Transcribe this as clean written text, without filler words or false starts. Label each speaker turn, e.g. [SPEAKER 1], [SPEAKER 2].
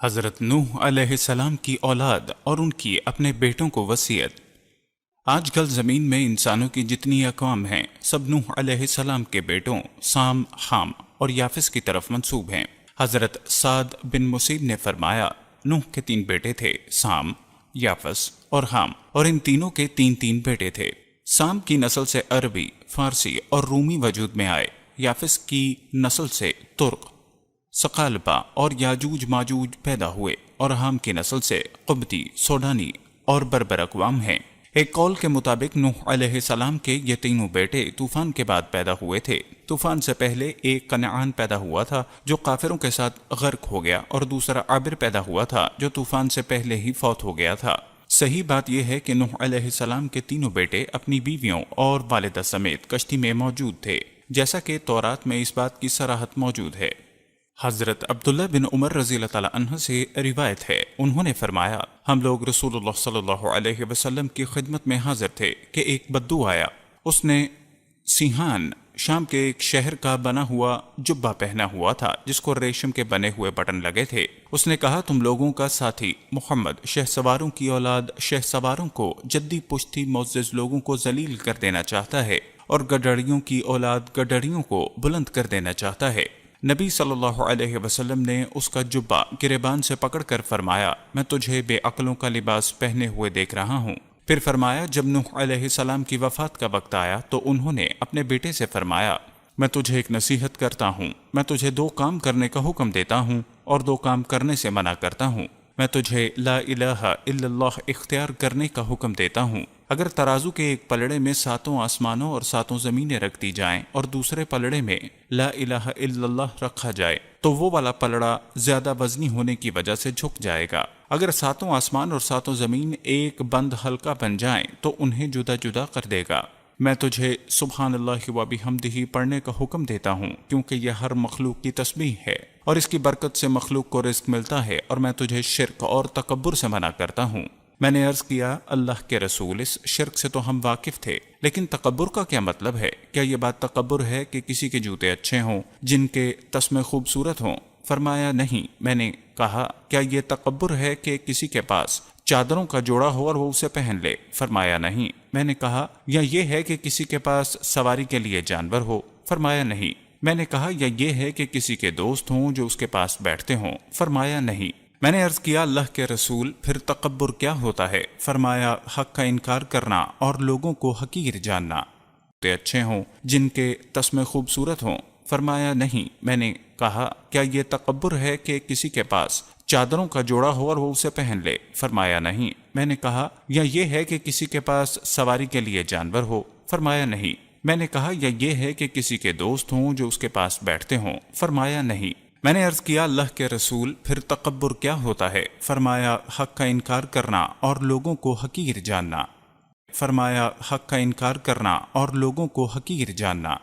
[SPEAKER 1] حضرت نوح علیہ السلام کی اولاد اور ان کی اپنے بیٹوں کو وصیت۔ آج کل زمین میں انسانوں کی جتنی اقوام ہیں سب نوح علیہ السلام کے بیٹوں سام، حام اور یافس کی طرف منسوب ہیں۔ حضرت سعد بن مسیب نے فرمایا، نوح کے 3 بیٹے تھے، سام، یافس اور حام، اور ان تینوں کے 3 بیٹے تھے۔ سام کی نسل سے عربی، فارسی اور رومی وجود میں آئے۔ یافس کی نسل سے ترک، ثقالبہ اور یاجوج ماجوج پیدا ہوئے، اور حام کی نسل سے قبطی، سوڈانی اور بربر اقوام ہیں۔ ایک قول کے مطابق نوح علیہ السلام کے یہ تینوں بیٹے طوفان کے بعد پیدا ہوئے تھے۔ طوفان سے پہلے ایک کنعان پیدا ہوا تھا جو کافروں کے ساتھ غرق ہو گیا، اور دوسرا عابر پیدا ہوا تھا جو طوفان سے پہلے ہی فوت ہو گیا تھا۔ صحیح بات یہ ہے کہ نوح علیہ السلام کے تینوں بیٹے اپنی بیویوں اور والدہ سمیت کشتی میں موجود تھے، جیسا کہ تورات میں اس بات کی صراحت موجود ہے۔ حضرت عبداللہ بن عمر رضی اللہ تعالیٰ عنہ سے روایت ہے، انہوں نے فرمایا، ہم لوگ رسول اللہ صلی اللہ علیہ وسلم کی خدمت میں حاضر تھے کہ ایک بدو آیا۔ اس نے سیحان، شام کے ایک شہر کا بنا ہوا جبہ پہنا ہوا تھا جس کو ریشم کے بنے ہوئے بٹن لگے تھے۔ اس نے کہا، تم لوگوں کا ساتھی محمد شہ سواروں کی اولاد شہ سواروں کو، جدی پشتی معزز لوگوں کو ذلیل کر دینا چاہتا ہے، اور گڈریوں کی اولاد گڈریوں کو بلند کر دینا چاہتا ہے۔ نبی صلی اللہ علیہ وسلم نے اس کا جبہ گریبان سے پکڑ کر فرمایا، میں تجھے بے عقلوں کا لباس پہنے ہوئے دیکھ رہا ہوں۔ پھر فرمایا، جب نوح علیہ السلام کی وفات کا وقت آیا تو انہوں نے اپنے بیٹے سے فرمایا، میں تجھے ایک نصیحت کرتا ہوں، میں تجھے 2 کام کرنے کا حکم دیتا ہوں اور 2 کام کرنے سے منع کرتا ہوں۔ میں تجھے لا الہ الا اللہ اختیار کرنے کا حکم دیتا ہوں۔ اگر ترازو کے ایک پلڑے میں 7 آسمانوں اور 7 زمینیں رکھ دی جائیں اور دوسرے پلڑے میں لا الہ الا اللہ رکھا جائے تو وہ والا پلڑا زیادہ وزنی ہونے کی وجہ سے جھک جائے گا۔ اگر 7 آسمان اور 7 زمین ایک بند حلقہ بن جائیں تو انہیں جدا جدا کر دے گا۔ میں تجھے سبحان اللہ و بحمدہ پڑھنے کا حکم دیتا ہوں، کیونکہ یہ ہر مخلوق کی تسبیح ہے اور اس کی برکت سے مخلوق کو رزق ملتا ہے، اور میں تجھے شرک اور تکبر سے منع کرتا ہوں۔ میں نے عرض کیا، اللہ کے رسول، اس شرک سے تو ہم واقف تھے، لیکن تکبر کا کیا مطلب ہے؟ کیا یہ بات تکبر ہے کہ کسی کے جوتے اچھے ہوں، جن کے تسمے خوبصورت ہوں؟ فرمایا، نہیں۔ میں نے کہا، کیا یہ تکبر ہے کہ کسی کے پاس چادروں کا جوڑا ہو اور وہ اسے پہن لے؟ فرمایا، نہیں۔ میں نے کہا، یا یہ ہے کہ کسی کے پاس سواری کے لیے جانور ہو؟ فرمایا، نہیں۔ میں نے کہا، یا یہ ہے کہ کسی کے دوست ہوں جو اس کے پاس بیٹھتے ہوں؟ فرمایا، نہیں۔ میں نے عرض کیا، اللہ کے رسول، پھر تکبر کیا ہوتا ہے؟ فرمایا، حق کا انکار کرنا اور لوگوں کو حقیر جاننا۔ اچھے ہوں جن کے تسمے خوبصورت ہوں؟ فرمایا، نہیں۔ میں نے کہا، کیا یہ تکبر ہے کہ کسی کے پاس چادروں کا جوڑا ہو اور وہ اسے پہن لے؟ فرمایا، نہیں۔ میں نے کہا، یا یہ ہے کہ کسی کے پاس سواری کے لیے جانور ہو؟ فرمایا، نہیں۔ میں نے کہا، یا یہ ہے کہ کسی کے دوست ہوں جو اس کے پاس بیٹھتے ہوں؟ فرمایا، نہیں۔ میں نے عرض کیا، اللہ کے رسول، پھر تکبر کیا ہوتا ہے؟ فرمایا، حق کا انکار کرنا اور لوگوں کو حقیر جاننا۔ فرمایا، حق کا انکار کرنا اور لوگوں کو حقیر جاننا۔